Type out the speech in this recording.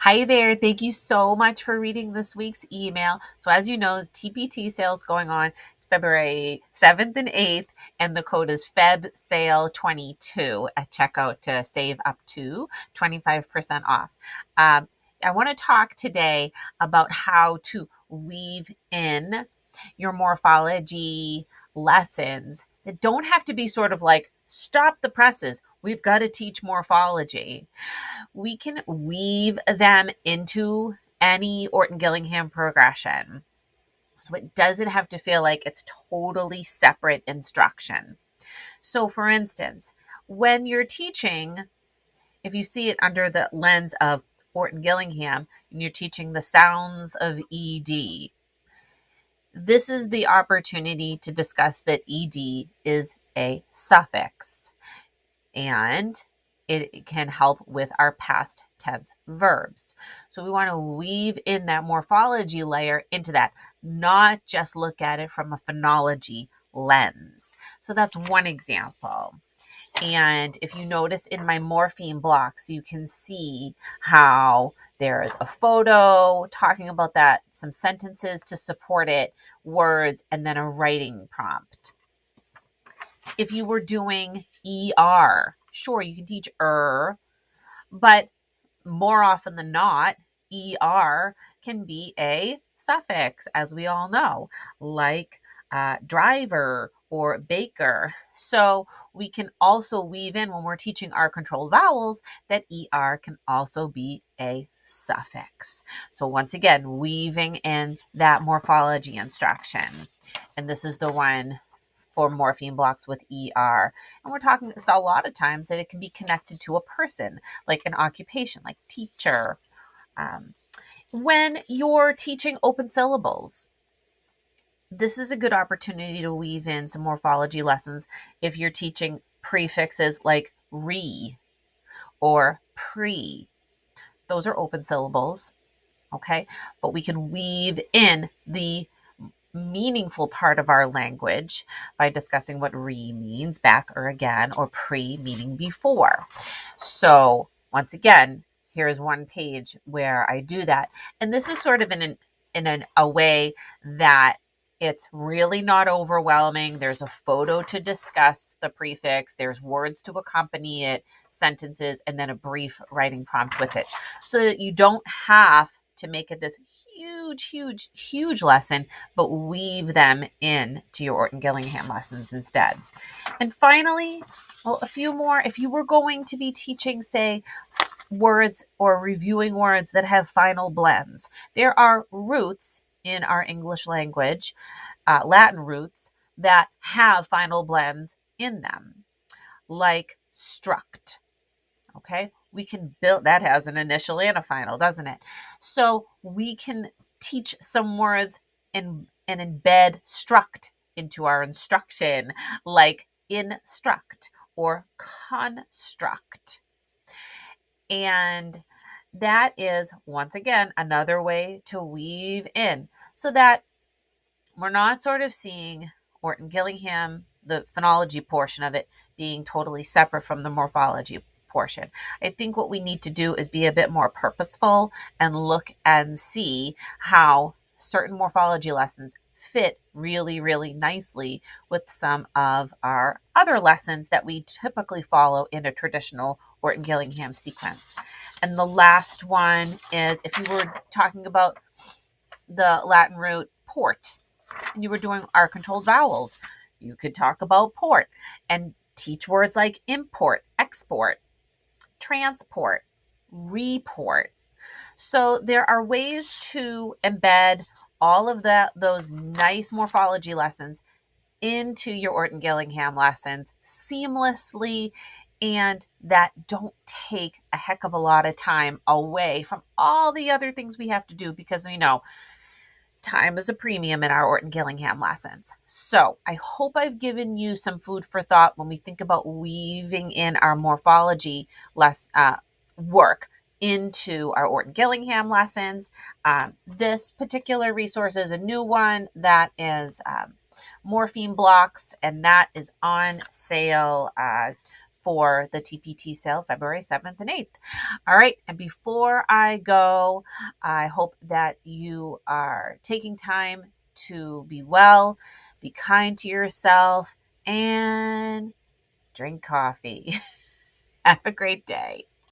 Hi there. Thank you so much for reading this week's email. So, as you know, TPT sales going on February 7th and 8th, and the code is FebSale22 at checkout to save up to 25% off. I want to talk today about how to weave in your morphology lessons that don't have to be sort of like stop the presses. We've got to teach morphology. We can weave them into any Orton-Gillingham progression. So it doesn't have to feel like it's totally separate instruction. So for instance, when you're teaching, if you see it under the lens of Orton-Gillingham and you're teaching the sounds of ED, this is the opportunity to discuss that ED is a suffix and it can help with our past tense verbs. So we want to weave in that morphology layer into that, not just look at it from a phonology lens. So that's one example. And if you notice in my morpheme blocks, you can see how there's a photo talking about that, some sentences to support it, words, and then a writing prompt. If you were doing ER, sure, you can teach but more often than not, ER can be a suffix, as we all know, like driver or baker. So we can also weave in when we're teaching our controlled vowels that ER can also be a suffix. So once again, weaving in that morphology instruction. And this is the one for morpheme blocks with ER. And we're talking so a lot of times that it can be connected to a person, like an occupation, like teacher. When you're teaching open syllables, this is a good opportunity to weave in some morphology lessons if you're teaching prefixes like re or pre. Those are open syllables, okay? But we can weave in the meaningful part of our language by discussing what re means, back or again, or pre meaning before. So once again, here's one page where I do that. And this is sort of in a way that it's really not overwhelming. There's a photo to discuss the prefix. There's words to accompany it, sentences, and then a brief writing prompt with it. So that you don't have to make it this huge lesson, but weave them in to your Orton-Gillingham lessons instead. And finally, well, a few more. If you were going to be teaching, say, words or reviewing words that have final blends, there are roots in our English language, Latin roots, that have final blends in them, like struct. Okay, we can build that, has an initial and a final, doesn't it? So we can teach some words and embed struct into our instruction, like instruct or construct. And that is, once again, another way to weave in so that we're not sort of seeing Orton-Gillingham, the phonology portion of it, being totally separate from the morphology portion. I think what we need to do is be a bit more purposeful and look and see how certain morphology lessons fit really nicely with some of our other lessons that we typically follow in a traditional Orton-Gillingham sequence. And the last one is if you were talking about the Latin root port and you were doing our controlled vowels, you could talk about port and teach words like import, export, transport, report. So there are ways to embed all of those nice morphology lessons into your Orton-Gillingham lessons seamlessly and that don't take a heck of a lot of time away from all the other things we have to do because we know time is a premium in our Orton-Gillingham lessons. So I hope I've given you some food for thought when we think about weaving in our morphology work into our Orton-Gillingham lessons. This particular resource is a new one that is morpheme blocks, and that is on sale for the TPT sale February 7th and 8th. All right. And before I go, I hope that you are taking time to be well, be kind to yourself, and drink coffee. Have a great day.